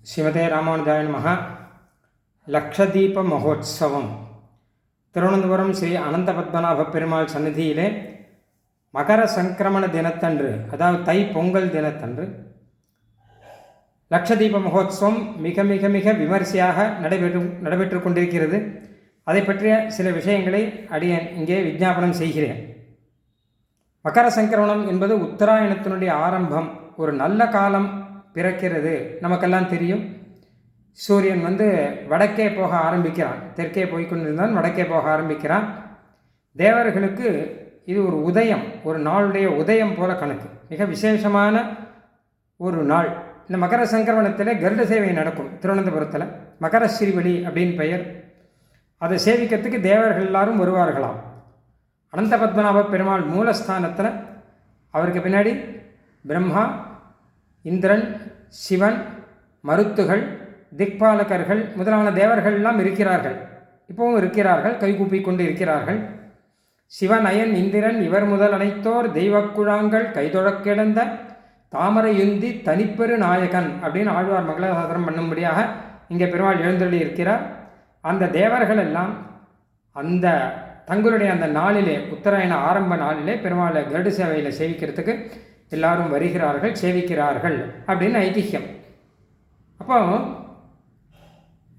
ஸ்ரீமதே ராமானுஜாய நமஹ. லக்ஷதீப மகோத்சவம் திருவனந்தபுரம் ஸ்ரீ அனந்த பத்மநாப பெருமாள் சந்நிதியிலே மகர சங்கிரமண தினத்தன்று, அதாவது தை பொங்கல் தினத்தன்று லக்ஷதீப மகோத்சவம் மிக மிக மிக விமரிசையாக நடைபெற்று கொண்டிருக்கிறது. அதை பற்றிய சில விஷயங்களை அடியேன் இங்கே விஞ்ஞாபனம் செய்கிறேன். மகர சங்கிரமணம் என்பது உத்தராயணத்தினுடைய ஆரம்பம். ஒரு நல்ல காலம் பிறக்கிறது. நமக்கெல்லாம் தெரியும், சூரியன் வடக்கே போக ஆரம்பிக்கிறான். தெற்கே போய்கொண்டிருந்தான், வடக்கே போக ஆரம்பிக்கிறான். தேவர்களுக்கு இது ஒரு உதயம், ஒரு நாளுடைய உதயம் போல கணக்கு. மிக விசேஷமான ஒரு நாள். இந்த மகர சங்கிரமணத்தில் கருட சேவை நடக்கும். திருவனந்தபுரத்தில் மகர ஸ்ரீவலி அப்படின்னு பெயர். அதை சேவிக்கிறதுக்கு தேவர்கள் எல்லாரும் வருவார்களாம். அனந்த பத்மநாப பெருமாள் மூலஸ்தானத்தில் அவருக்கு பின்னாடி பிரம்மா, இந்திரன், சிவன், மருத்துகள், திக்பாலகர்கள் முதலான தேவர்கள் எல்லாம் இருக்கிறார்கள். இப்போவும் இருக்கிறார்கள், கைகூப்பி கொண்டு இருக்கிறார்கள். சிவன், அயன், இந்திரன் இவர் முதல் அனைத்தோர் தெய்வக்குழாங்கள் கைதொழக் கிடந்த தாமரையுந்தி தனிப்பெரு நாயகன் அப்படின்னு ஆழ்வார் மங்களாசாசனம் பண்ணும்படியாக இங்கே பெருமாள் எழுந்தருளி இருக்கிறார். அந்த தேவர்கள் எல்லாம் அந்த தங்களுடைய அந்த நாளிலே, உத்தராயண ஆரம்ப நாளிலே பெருமாளை கருட சேவையில் சேவிக்கிறதுக்கு எல்லாரும் வருகிறார்கள், சேவிக்கிறார்கள் அப்படின்னு ஐதிஹ்யம். அப்போ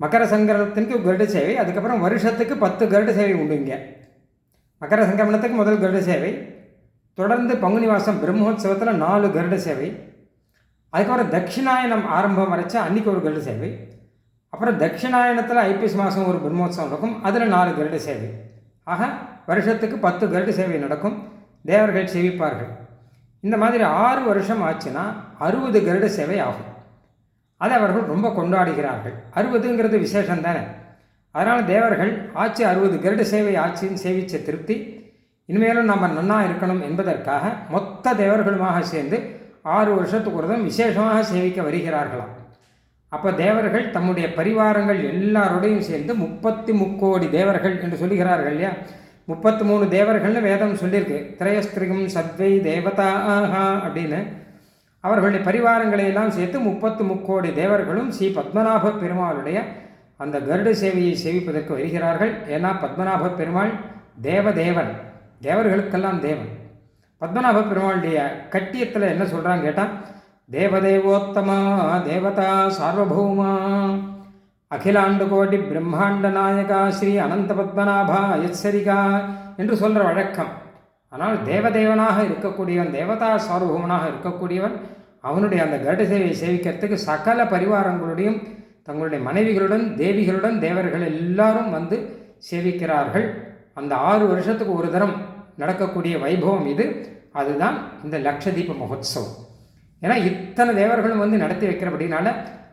மகர சங்கரத்திற்கு கருட சேவை, அதுக்கப்புறம் வருஷத்துக்கு 10 கருட சேவை உண்டு. இங்கே மகர சங்கரமணத்துக்கு முதல் கருட சேவை, தொடர்ந்து பங்குனி மாதம் பிரம்மோத்சவத்தில் 4 கருட சேவை, அதுக்கப்புறம் தட்சிணாயனம் ஆரம்பம் வரைச்சா அன்றைக்கி ஒரு கருட சேவை, அப்புறம் தட்சிணாயனத்தில் ஐப்பசி மாதம் ஒரு பிரம்மோத்சவம் நடக்கும், அதில் 4 கருட சேவை. ஆக வருஷத்துக்கு 10 கருட சேவை நடக்கும். தேவர்கள் சேவிப்பார்கள். இந்த மாதிரி 6 வருஷம் ஆச்சுன்னா 60 கருட சேவை ஆகும். அதை அவர்கள் ரொம்ப கொண்டாடுகிறார்கள். 60ங்கிறது விசேஷம் தானே. அதனால் தேவர்கள் ஆச்சு 60 கருட சேவை ஆச்சுன்னு சேவித்த திருப்தி, இனிமேலும் நம்ம நன்னா இருக்கணும் என்பதற்காக மொத்த தேவர்களுமாக சேர்ந்து 6 வருஷத்துக்கு ஒரு தான் விசேஷமாக சேவிக்க வருகிறார்களாம். அப்போ தேவர்கள் தம்முடைய பரிவாரங்கள் எல்லாரோடையும் சேர்ந்து 33 கோடி தேவர்கள் என்று சொல்லுகிறார்கள் இல்லையா. 33 தேவர்கள்னு வேதம் சொல்லியிருக்கு. திரயஸ்திரிகம் சத்வை தேவதா அப்படின்னு அவர்களுடைய பரிவாரங்களை எல்லாம் சேர்த்து 33 கோடி தேவர்களும் ஸ்ரீ பத்மநாப பெருமாளுடைய அந்த கருட சேவையை சேவிப்பதற்கு வருகிறார்கள். ஏன்னா பத்மநாப பெருமாள் தேவதேவன், தேவர்களுக்கெல்லாம் தேவன். பத்மநாப பெருமாளுடைய கட்டியத்தில் என்ன சொல்கிறாங்க கேட்டால், தேவதேவோத்தமா தேவதா சார்வபௌமா அகிலாண்டு கோடி பிரம்மாண்ட நாயகா ஸ்ரீ அனந்த பத்மநாபா யத்சரிகா என்று சொல்கிற வழக்கம். ஆனால் தேவதேவனாக இருக்கக்கூடியவன், தேவதா சார்வபௌமனாக இருக்கக்கூடியவன், அவனுடைய அந்த கருட சேவையை சேவிக்கிறதுக்கு சகல பரிவாரங்களுடையும் தங்களுடைய மனைவிகளுடன் தேவிகளுடன் தேவர்கள் எல்லாரும் சேவிக்கிறார்கள். அந்த 6 வருஷத்துக்கு ஒரு தரம் நடக்கக்கூடிய வைபவம் இது. அதுதான் இந்த லக்ஷதீப மகோத்சவம். ஏன்னா இத்தனை தேவர்களும் நடத்தி வைக்கிறபடினால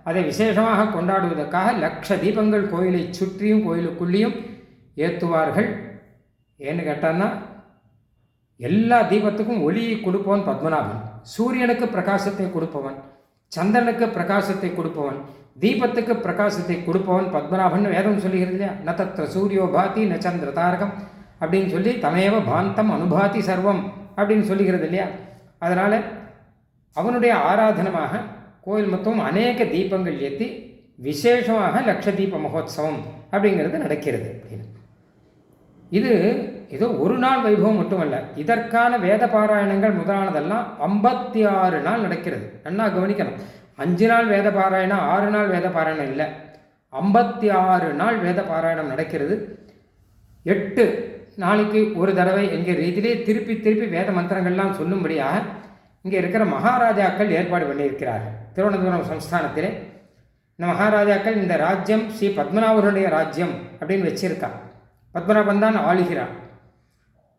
அதை விசேஷமாக கொண்டாடுவதற்காக லக்ஷ தீபங்கள் கோயிலை சுற்றியும் கோயிலுக்குள்ளேயும் ஏற்றுவார்கள். ஏன்னு கேட்டான்னா, எல்லா தீபத்துக்கும் ஒளியை கொடுப்பவன் பத்மநாபன். சூரியனுக்கு பிரகாசத்தை கொடுப்பவன், சந்திரனுக்கு பிரகாசத்தை கொடுப்பவன், தீபத்துக்கு பிரகாசத்தை கொடுப்பவன் பத்மநாபன் வேதம் சொல்லுகிறது இல்லையா. ந தத்ர சூரியோ பாதி ந சந்திர தாரகம் அப்படின்னு சொல்லி தமேவ பாந்தம் அனுபாதி சர்வம் அப்படின்னு சொல்லுகிறது இல்லையா. அதனால் அவனுடைய ஆராதனமாக கோயில் மொத்தம் அநேக தீபங்கள் ஏற்றி விசேஷமாக லக்ஷதீப மகோத்சவம் அப்படிங்கிறது நடக்கிறது. இது ஏதோ ஒரு நாள் வைபவம் மட்டுமல்ல. இதற்கான வேத பாராயணங்கள் முதலானதெல்லாம் 56 நாள் நடக்கிறது. நல்லா கவனிக்கணும். 5 நாள் வேத பாராயணம், 6 நாள் வேத பாராயணம் இல்லை, 56 நாள் வேத பாராயணம் நடக்கிறது. 8 நாளைக்கு ஒரு தடவை என்கிற ரீதியிலே திருப்பி திருப்பி வேத மந்திரங்கள்லாம் சொல்லும்படியாக இங்கே இருக்கிற மகாராஜாக்கள் ஏற்பாடு பண்ணியிருக்கிறார்கள். திருவனந்தபுரம் சம்ஸ்தானத்திலே இந்த மகாராஜாக்கள் இந்த ராஜ்யம் ஸ்ரீ பத்மநாபனுடைய ராஜ்யம் அப்படின்னு வச்சிருக்கா. பத்மநாபன் தான் ஆளுகிறார்.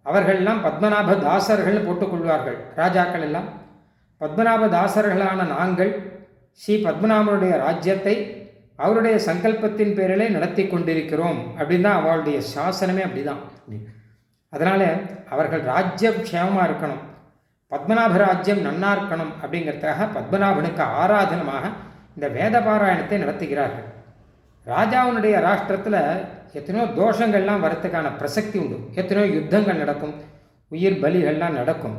அவர்களெல்லாம் பத்மநாப தாசர்கள் போட்டுக்கொள்வார்கள். ராஜாக்கள் எல்லாம் பத்மநாப தாசர்களான நாங்கள் ஸ்ரீ பத்மநாபனுடைய ராஜ்யத்தை அவருடைய சங்கல்பத்தின் பேரிலே நடத்தி கொண்டிருக்கிறோம் அப்படின்னு தான் அவளுடைய சாசனமே அப்படிதான். அதனால் அவர்கள் ராஜ்யம் க்ஷேமமாக இருக்கணும், பத்மநாப ராஜ்யம் நன்னா இருக்கணும் அப்படிங்கிறதுக்காக பத்மநாபனுக்கு ஆராதனமாக இந்த வேத பாராயணத்தை நடத்துகிறார்கள். ராஜாவினுடைய ராஷ்டிரத்தில் எத்தனையோ தோஷங்கள்லாம் வரத்துக்கான பிரசக்தி உண்டு. எத்தனையோ யுத்தங்கள் நடக்கும், உயிர் பலிகள்லாம் நடக்கும்.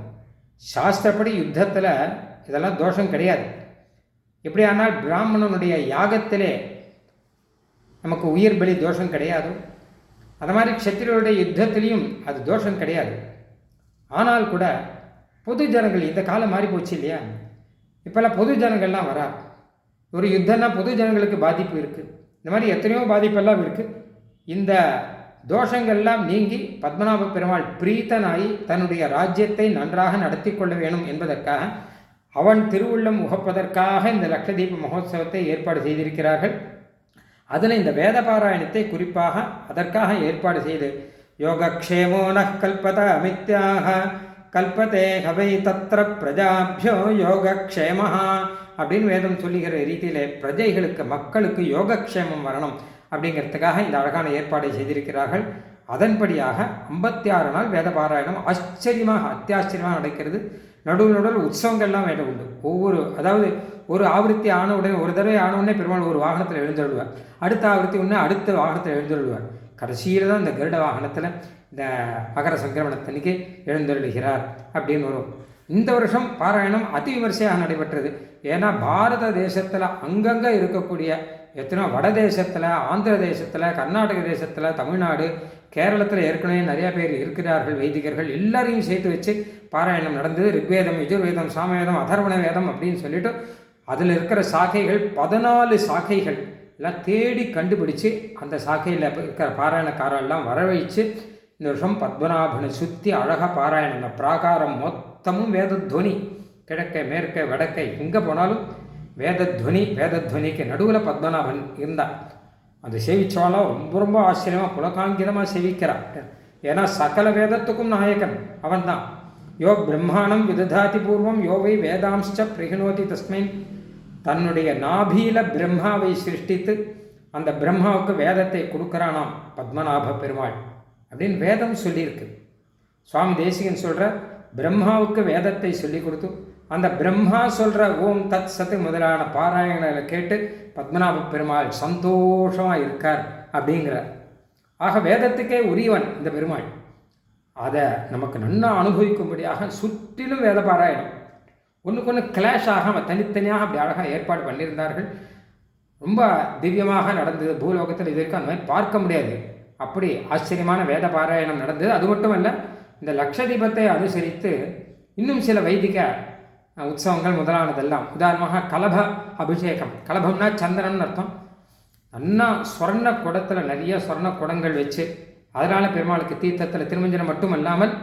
சாஸ்திரப்படி யுத்தத்தில் இதெல்லாம் தோஷம் கிடையாது. எப்படியானால் பிராமணனுடைய யாகத்திலே நமக்கு உயிர் பலி தோஷம் கிடையாது, அது மாதிரி க்ஷத்திரியருடைய யுத்தத்திலையும் அது தோஷம் கிடையாது. ஆனால் கூட பொது ஜனங்கள், இந்த காலம் மாறி போச்சு இல்லையா, இப்போல்லாம் பொது ஜனங்கள்லாம் வரா. ஒரு யுத்தம்னா பொது ஜனங்களுக்கு பாதிப்பு இருக்குது. இந்த மாதிரி எத்தனையோ பாதிப்பெல்லாம் இருக்குது. இந்த தோஷங்கள்லாம் நீங்கி பத்மநாப பெருமாள் பிரீத்தனாகி தன்னுடைய ராஜ்யத்தை நன்றாக நடத்தி கொள்ள வேணும் என்பதற்காக, அவன் திருவுள்ளம் உகப்பதற்காக இந்த லட்சதீப மகோத்சவத்தை ஏற்பாடு செய்திருக்கிறார்கள். அதில் இந்த வேத பாராயணத்தை குறிப்பாக அதற்காக ஏற்பாடு செய்து யோகக்ஷேமோ நः கல்பத அமித்யாக கல்பதே ஹவை தத்ர பிரஜாபியோ யோகக்ஷேமஹ அப்படின்னு வேதம் சொல்லுகிற ரீதியிலே பிரஜைகளுக்கு, மக்களுக்கு யோகக்ஷேமம் வரணும் அப்படிங்கிறதுக்காக இந்த அழகான ஏற்பாடை செய்திருக்கிறார்கள். அதன்படியாக 56 நாள் வேத பாராயணம் ஆச்சரியமாக அத்தியாச்சரியமாக நடக்கிறது. நடுவில் உற்சவங்கள்லாம் வேண்ட உண்டு. அதாவது ஒரு ஆவருத்தி ஆன உடனே, ஒரு தடவை ஆன உடனே பெருமாள் ஒரு வாகனத்தில் எழுந்தருள்வார். அடுத்த ஆவருத்தி உடனே அடுத்த வாகனத்தில் எழுந்தருள்வார். கடைசியில் தான் இந்த கருட வாகனத்தில் இந்த மகர சங்கிரமணத்தன்னைக்கு எழுந்தருளுகிறார் அப்படின்னு வரும். இந்த வருஷம் பாராயணம் அதி விமர்சையாக நடைபெற்றது. ஏன்னா பாரத தேசத்தில் அங்கங்கே இருக்கக்கூடிய எத்தனையோ வட தேசத்தில், ஆந்திர தேசத்தில், கர்நாடக தேசத்தில், தமிழ்நாடு, கேரளத்தில் ஏற்கனவே நிறையா பேர் இருக்கிறார்கள், வைதிகர்கள் எல்லாரையும் சேர்த்து வச்சு பாராயணம் நடந்தது. ரிக்வேதம், யஜுர்வேதம், சாமவேதம், அதர்வண வேதம் அப்படின்னு சொல்லிட்டு அதில் இருக்கிற சாக்கைகள் 14 சாக்கைகள் எல்லாம் தேடி கண்டுபிடிச்சு அந்த சாக்கையில் இருக்கிற பாராயணக்காரெல்லாம் வரவழைச்சு இந்த வருஷம் பத்மநாபனை சுற்றி அழகாக பாராயணம். இந்த பிராகாரம் மொத்தமும் வேதத்வனி, கிழக்கை மேற்கை வடக்கை எங்கே போனாலும் வேதத்வனி. வேதத்வனிக்கு நடுவில் பத்மநாபன் இருந்தார். அது சேவிச்சவாலாம் ரொம்ப ரொம்ப ஆச்சரியமாக புலகாங்கிதமாக சேவிக்கிறார். ஏன்னா சகல வேதத்துக்கும் நாயகன் அவன்தான். யோ பிரம்மாணம் விததாதி பூர்வம் யோவை வேதாம்ச பிரகிணோதி தஸ்மை. தன்னுடைய நாபீல பிரம்மாவை சிருஷ்டித்து அந்த பிரம்மாவுக்கு வேதத்தை கொடுக்குறானாம் பத்மநாப பெருமாள் அப்படின்னு வேதம் சொல்லியிருக்கு. சுவாமி தேசிகன் சொல்கிற பிரம்மாவுக்கு வேதத்தை சொல்லி கொடுத்து அந்த பிரம்மா சொல்கிற ஓம் தத் சத்து முதலான பாராயணங்களை கேட்டு பத்மநாப பெருமாள் சந்தோஷமாக இருக்கார் அப்படிங்கிறார். ஆக வேதத்துக்கே உரியவன் இந்த பெருமாள். அதை நமக்கு நன்னா அனுபவிக்கும்படியாக சுற்றிலும் வேத பாராயணம் ஒன்றுக்கு ஒன்று கிளாஷ் ஆகாமல் தனித்தனியாக அப்படி அழகாக ஏற்பாடு பண்ணியிருந்தார்கள். ரொம்ப திவ்யமாக நடந்தது. பூலோகத்தில் இது வரைக்கும் அந்த மாதிரி பார்க்க முடியாது, அப்படி ஆச்சரியமான வேத பாராயணம் நடந்தது. அது மட்டுமல்ல, இந்த லட்சதீபத்தை அனுசரித்து இன்னும் சில வைதிக உற்சவங்கள் முதலானதெல்லாம், உதாரணமாக கலப அபிஷேகம். கலபம்னா சந்திரன் அர்த்தம். நல்லா ஸ்வர்ண குடத்தில் நிறைய ஸ்வர்ண குடங்கள் வச்சு அதனால் பெருமாளுக்கு தீர்த்தத்தில் திருமஞ்சனம் மட்டும் இல்லாமல்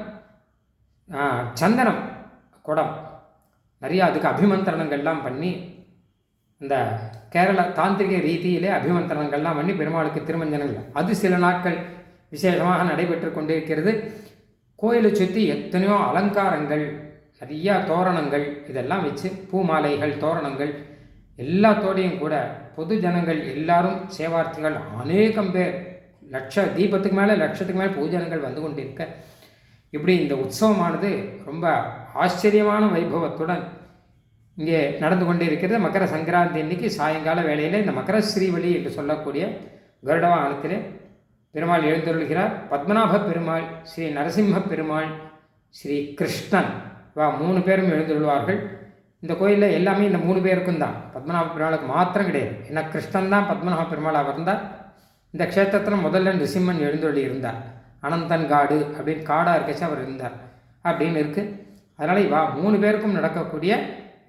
சந்தனம் குடம் நிறையா அதுக்கு அபிமந்திரணங்கள்லாம் பண்ணி இந்த கேரள தாந்திரிக ரீதியிலே அபிமந்திரணங்கள்லாம் பண்ணி பெருமாளுக்கு திருமஞ்சனங்கள் அது சில நாட்கள் விசேஷமாக நடைபெற்று கொண்டிருக்கிறது. கோயிலை சுற்றி எத்தனையோ அலங்காரங்கள், நிறையா தோரணங்கள் இதெல்லாம் வச்சு பூமாலைகள், தோரணங்கள் எல்லாத்தோடையும் கூட பொது ஜனங்கள் எல்லாரும் சேவார்த்திகள் அநேகம் பேர், தீபத்துக்கு மேலே லட்சத்துக்கு மேலே பூஜனங்கள் வந்து கொண்டிருக்க இப்படி இந்த உற்சவமானது ரொம்ப ஆச்சரியமான வைபவத்துடன் இங்கே நடந்து கொண்டே இருக்கிறது. மகர சங்கராந்தி அன்னைக்கு சாயங்கால வேளையில் இந்த மகர ஸ்ரீவலி என்று சொல்லக்கூடிய கருட வாகனத்திலே பெருமாள் எழுந்தருள்கிறார். பத்மநாப பெருமாள், ஸ்ரீ நரசிம்ம பெருமாள், ஸ்ரீ கிருஷ்ணன் 3 பேரும் எழுந்துள்ளார்கள். இந்த கோயிலில் எல்லாமே இந்த 3 பேருக்கும் தான், பத்மநாப பெருமாளுக்கு மாத்திரம் கிடையாது. ஏன்னா கிருஷ்ணன் தான் பத்மநாப பெருமாளாக இருந்தார். இந்த க்ஷேத்திரத்தில் முதல்ல நிருசிம்மன் எழுந்தொள்ளி இருந்தார். அனந்தன்காடு அப்படின்னு காடாக இருக்கச்சு அவர் இருந்தார் அப்படின்னு இருக்குது. அதனால் 3 பேருக்கும் நடக்கக்கூடிய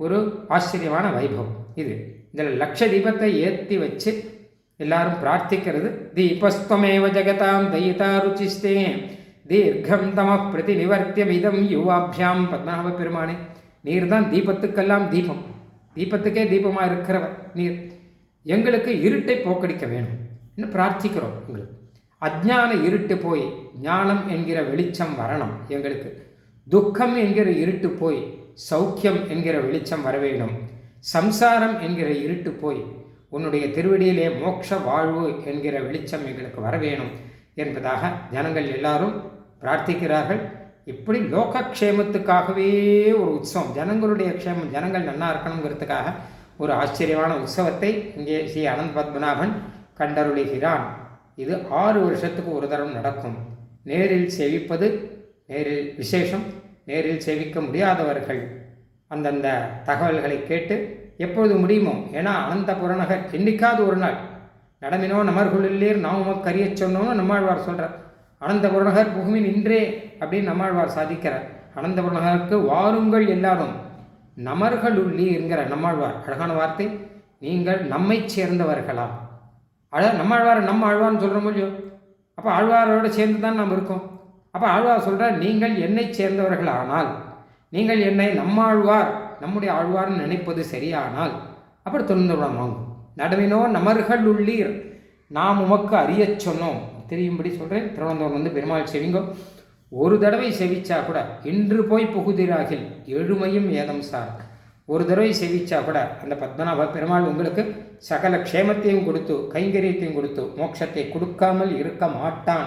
ஒரு ஆச்சரியமான வைபவம் இது. இதில் லட்ச தீபத்தை ஏற்றி வச்சு எல்லாரும் பிரார்த்திக்கிறது. தீபஸ்தமேவ ஜகதாம் தயிதா ருச்சிஸ்தே தீர்க்கம் தம பிரதி நிவர்த்தியமிதம் யுவாபியாம். பத்மநாப பெருமானே, நீர் தான் தீபத்துக்கெல்லாம் தீபம், தீபத்துக்கே தீபமாக இருக்கிறவர் நீர். எங்களுக்கு இருட்டை போக்கடிக்க வேணும் என்று பிரார்த்திக்கிறோம். உங்களுக்கு அஜ்ஞான இருட்டு போய் ஞானம் என்கிற வெளிச்சம் வரணும். எங்களுக்கு துக்கம் என்கிற இருட்டு போய் சௌக்கியம் என்கிற வெளிச்சம் வர வேண்டும். சம்சாரம் என்கிற இருட்டு போய் உன்னுடைய திருவடியிலே மோட்ச வாழ்வு என்கிற வெளிச்சம் எங்களுக்கு வர வேணும் என்பதாக ஜனங்கள் எல்லாரும் பிரார்த்திக்கிறார்கள். இப்படி லோகக்ஷேமத்துக்காகவே ஒரு உற்சவம், ஜனங்களுடைய க்ஷேமம், ஜனங்கள் நன்னா இருக்கணுங்கிறதுக்காக ஒரு ஆச்சரியமான உற்சவத்தை இங்கே ஸ்ரீ அனந்த பத்மநாபன் கண்டருளுகிறான். இது 6 வருஷத்துக்கு ஒரு தரம் நடக்கும். நேரில் சேவிப்பது நேரில் விசேஷம். நேரில் சேவிக்க முடியாதவர்கள் அந்தந்த தகவல்களை கேட்டு எப்பொழுது முடியுமோ. ஏன்னா அனந்த புறநகர் என்னைக்காவது ஒரு நாள் நடமினோ நமர்குள்ளீர் நாம் உமக்கு அறிய சொன்னோன்னு நம்மாழ்வார் சொல்கிறார். அனந்த புறநகர் புகுமின் இன்றே அப்படின்னு நம்மாழ்வார் சாதிக்கிறார். அனந்த புறநகருக்கு வாருங்கள் எல்லாரும் நமர்களுள்ளீர்ங்கிற நம்மாழ்வார் அழகான வார்த்தை. நீங்கள் நம்மை சேர்ந்தவர்களா? நம்மாழ்வார் நம்ம ஆழ்வார்னு சொல்கிறோம் இல்லையோ, அப்போ ஆழ்வாரோடு சேர்ந்து தான் நாம் இருக்கோம். அப்போ ஆழ்வார் சொல்கிறார், நீங்கள் என்னை சேர்ந்தவர்கள் ஆனால், நீங்கள் என்னை நம்மாழ்வார் நம்முடைய ஆழ்வார்னு நினைப்பது சரியானால் அப்படி தொழுந்துவிடம் வாங்கும். நடுவினோ நமர்கள் உள்ளீர் நாம் உமக்கு அறிய சொன்னோம். தெரியும்படி சொல்கிறேன். திருவனந்தபுரம் பெருமாள் செவிங்கோ. ஒரு தடவை செவிச்சா கூட இன்று போய் புகுதிராகில் எழுமையும் ஏதம் சார். ஒரு தடவை செவிச்சா கூட அந்த பத்மநாப பெருமாள் உங்களுக்கு சகல க்ஷேமத்தையும் கொடுத்து கைங்கரியத்தையும் கொடுத்து மோட்சத்தை கொடுக்காமல் இருக்க மாட்டான்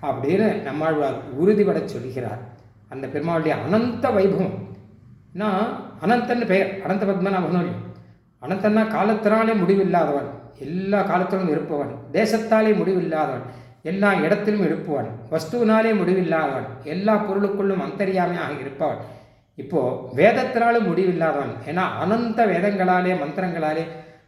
அப்படின்னு நம்மாழ்வார் உறுதிபட சொல்கிறார். அந்த பெருமாளுடைய அனந்த வைபவம். நான் அனந்தன் பெயர் அனந்த பத்மநாபன். அனந்தன்னா காலத்தினாலே முடிவில்லாதவன், எல்லா காலத்திலும் இருப்பவன், தேசத்தாலே முடிவில்லாதவன், எல்லா இடத்திலும் இருப்பவன், வஸ்துவினாலே முடிவில்லாதவன், எல்லா பொருளுக்குள்ளும் அந்தரியாமையாக இருப்பவன். இப்போது வேதத்தினாலும் முடிவில்லாதவன். ஏன்னா அனந்த வேதங்களாலே மந்திரங்களாலே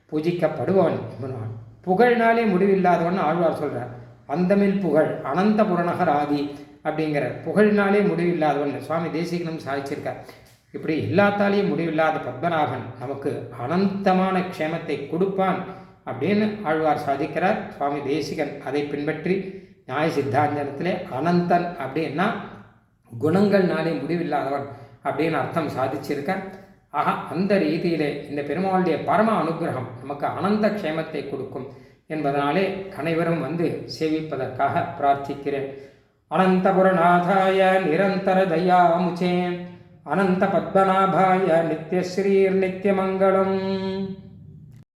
பூஜிக்கப்படுபவன் இவன். புகழினாலே முடிவில்லாதவன் ஆழ்வார் சொல்கிறார். அந்தமில் புகழ் அனந்த புறநகர் ஆதி அப்படிங்கிற புகழினாலே முடிவில்லாதவன் சுவாமி தேசிகனும் சாதிச்சிருக்கார். இப்படி எல்லாத்தாலேயும் முடிவில்லாத பத்மநாபன் நமக்கு அனந்தமான க்ஷேமத்தை கொடுப்பான் அப்படின்னு ஆழ்வார் சாதிக்கிறார். சுவாமி தேசிகன் அதை பின்பற்றி நியாய சித்தாந்தத்திலே அனந்தன் அப்படின்னா குணங்கள்னாலே முடிவில்லாதவன் அப்படின்னு அர்த்தம் சாதிச்சிருக்க. ஆக அந்த ரீதியிலே இந்த பெருமாளுடைய பரம அனுகிரகம் நமக்கு அனந்த க்ஷேமத்தை கொடுக்கும் என்பதனாலே அனைவரும் வந்து சேவிப்பதற்காக பிரார்த்திக்கிறேன். அனந்தபுரநாதாய நிரந்தர தயாமுச்சே அனந்த பத்மநாபாய நித்யஸ்ரீர் நித்யமங்கலம்.